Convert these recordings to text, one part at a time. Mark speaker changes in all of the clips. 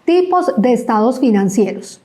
Speaker 1: Tipos de estados financieros.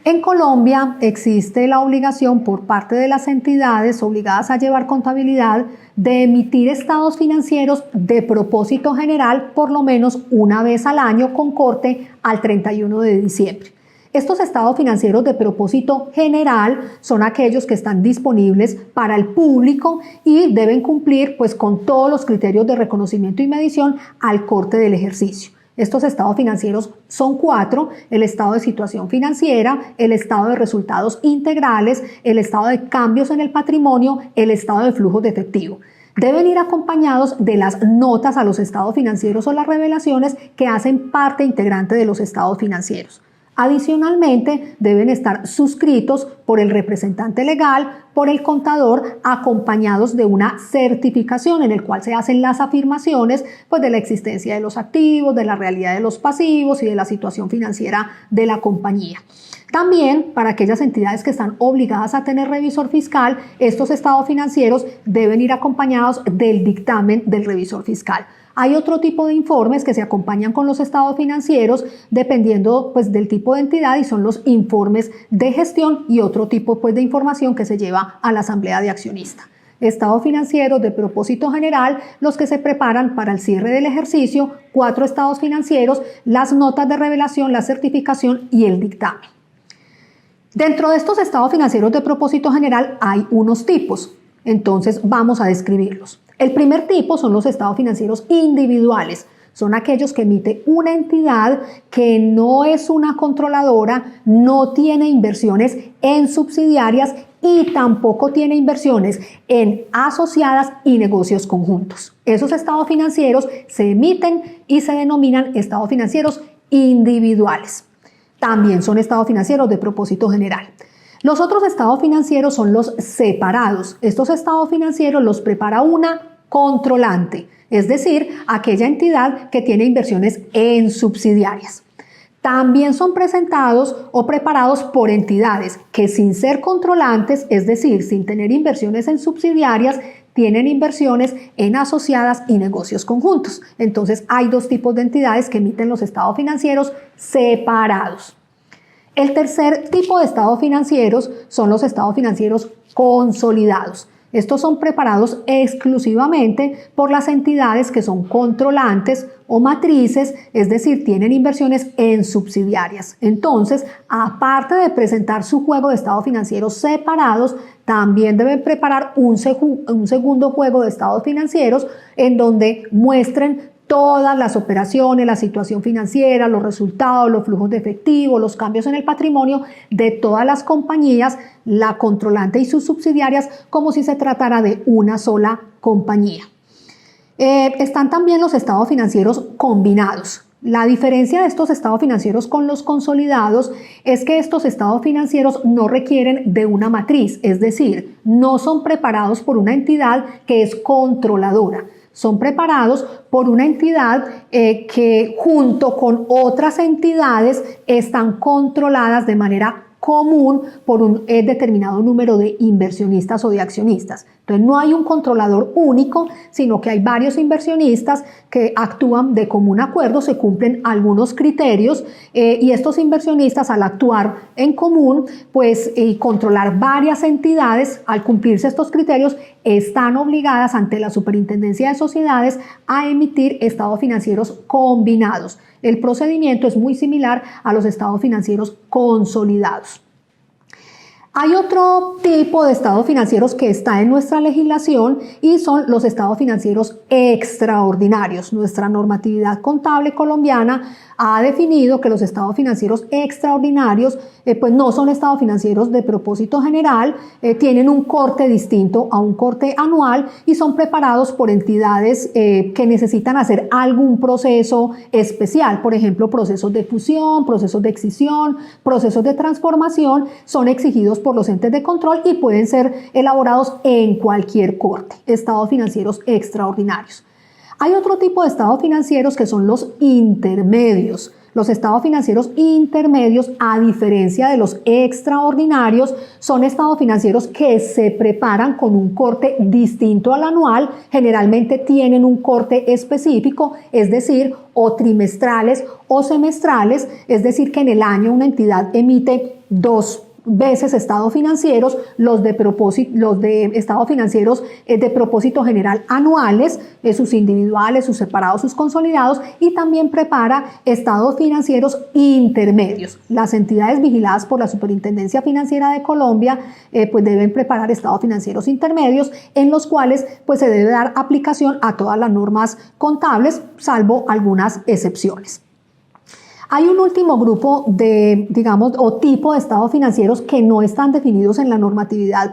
Speaker 1: En Colombia existe la obligación por parte de las entidades obligadas a llevar contabilidad de emitir estados financieros de propósito general por lo menos una vez al año con corte al 31 de diciembre. Estos estados financieros de propósito general son aquellos que están disponibles para el público y deben cumplir pues con todos los criterios de reconocimiento y medición al corte del ejercicio. Estos estados financieros son 4: el estado de situación financiera, el estado de resultados integrales, el estado de cambios en el patrimonio, el estado de flujos de efectivo. Deben ir acompañados de las notas a los estados financieros o las revelaciones que hacen parte integrante de los estados financieros. Adicionalmente, deben estar suscritos por el representante legal, por el contador, acompañados de una certificación en el cual se hacen las afirmaciones pues, de la existencia de los activos, de la realidad de los pasivos y de la situación financiera de la compañía. También, para aquellas entidades que están obligadas a tener revisor fiscal, estos estados financieros deben ir acompañados del dictamen del revisor fiscal. Hay otro tipo de informes que se acompañan con los estados financieros dependiendo pues, del tipo de entidad y son los informes de gestión y otro tipo pues, de información que se lleva a la asamblea de accionistas. Estados financieros de propósito general, los que se preparan para el cierre del ejercicio, 4 estados financieros, las notas de revelación, la certificación y el dictamen. Dentro de estos estados financieros de propósito general hay unos tipos, entonces vamos a describirlos. El primer tipo son los estados financieros individuales. Son aquellos que emite una entidad que no es una controladora, no tiene inversiones en subsidiarias y tampoco tiene inversiones en asociadas y negocios conjuntos. Esos estados financieros se emiten y se denominan estados financieros individuales. También son estados financieros de propósito general. Los otros estados financieros son los separados. Estos estados financieros los prepara una controlante, es decir, aquella entidad que tiene inversiones en subsidiarias. También son presentados o preparados por entidades que sin ser controlantes, es decir, sin tener inversiones en subsidiarias, tienen inversiones en asociadas y negocios conjuntos. Entonces hay 2 tipos de entidades que emiten los estados financieros separados. El tercer tipo de estados financieros son los estados financieros consolidados. Estos son preparados exclusivamente por las entidades que son controlantes o matrices, es decir, tienen inversiones en subsidiarias. Entonces, aparte de presentar su juego de estados financieros separados, también deben preparar un segundo juego de estados financieros en donde muestren todas las operaciones, la situación financiera, los resultados, los flujos de efectivo, los cambios en el patrimonio de todas las compañías, la controlante y sus subsidiarias, como si se tratara de una sola compañía. Están también los estados financieros combinados. La diferencia de estos estados financieros con los consolidados es que estos estados financieros no requieren de una matriz, es decir, no son preparados por una entidad que es controladora. Son preparados por una entidad que junto con otras entidades están controladas de manera común por un determinado número de inversionistas o de accionistas. Entonces no hay un controlador único, sino que hay varios inversionistas que actúan de común acuerdo, se cumplen algunos criterios y estos inversionistas al actuar en común pues y controlar varias entidades, al cumplirse estos criterios, están obligadas ante la Superintendencia de Sociedades a emitir estados financieros combinados. El procedimiento es muy similar a los estados financieros consolidados. Hay otro tipo de estados financieros que está en nuestra legislación y son los estados financieros extraordinarios. Nuestra normatividad contable colombiana ha definido que los estados financieros extraordinarios pues no son estados financieros de propósito general, tienen un corte distinto a un corte anual y son preparados por entidades que necesitan hacer algún proceso especial, por ejemplo, procesos de fusión, procesos de escisión, procesos de transformación, son exigidos por los entes de control y pueden ser elaborados en cualquier corte, estados financieros extraordinarios. Hay otro tipo de estados financieros que son los intermedios. Los estados financieros intermedios, a diferencia de los extraordinarios, son estados financieros que se preparan con un corte distinto al anual, generalmente tienen un corte específico, es decir, o trimestrales o semestrales, es decir, que en el año una entidad emite 2 veces estados financieros, los de estados financieros de propósito general anuales, sus individuales, sus separados, sus consolidados, y también prepara estados financieros intermedios. Las entidades vigiladas por la Superintendencia Financiera de Colombia pues deben preparar estados financieros intermedios en los cuales pues se debe dar aplicación a todas las normas contables, salvo algunas excepciones. Hay un último grupo de, digamos, o tipo de estados financieros que no están definidos en la normatividad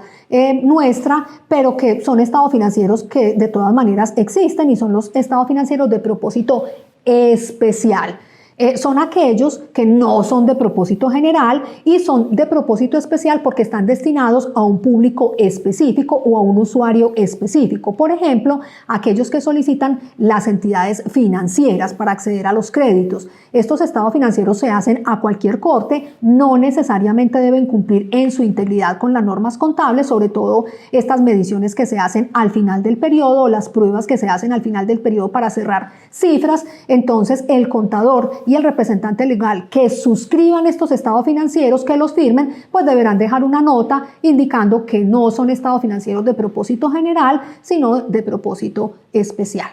Speaker 1: nuestra, pero que son estados financieros que de todas maneras existen y son los estados financieros de propósito especial. Son aquellos que no son de propósito general y son de propósito especial porque están destinados a un público específico o a un usuario específico. Por ejemplo, aquellos que solicitan las entidades financieras para acceder a los créditos. Estos estados financieros se hacen a cualquier corte, no necesariamente deben cumplir en su integridad con las normas contables, sobre todo estas mediciones que se hacen al final del periodo o las pruebas que se hacen al final del periodo para cerrar cifras. Entonces, el contador y el representante legal que suscriban estos estados financieros, que los firmen, pues deberán dejar una nota indicando que no son estados financieros de propósito general, sino de propósito especial.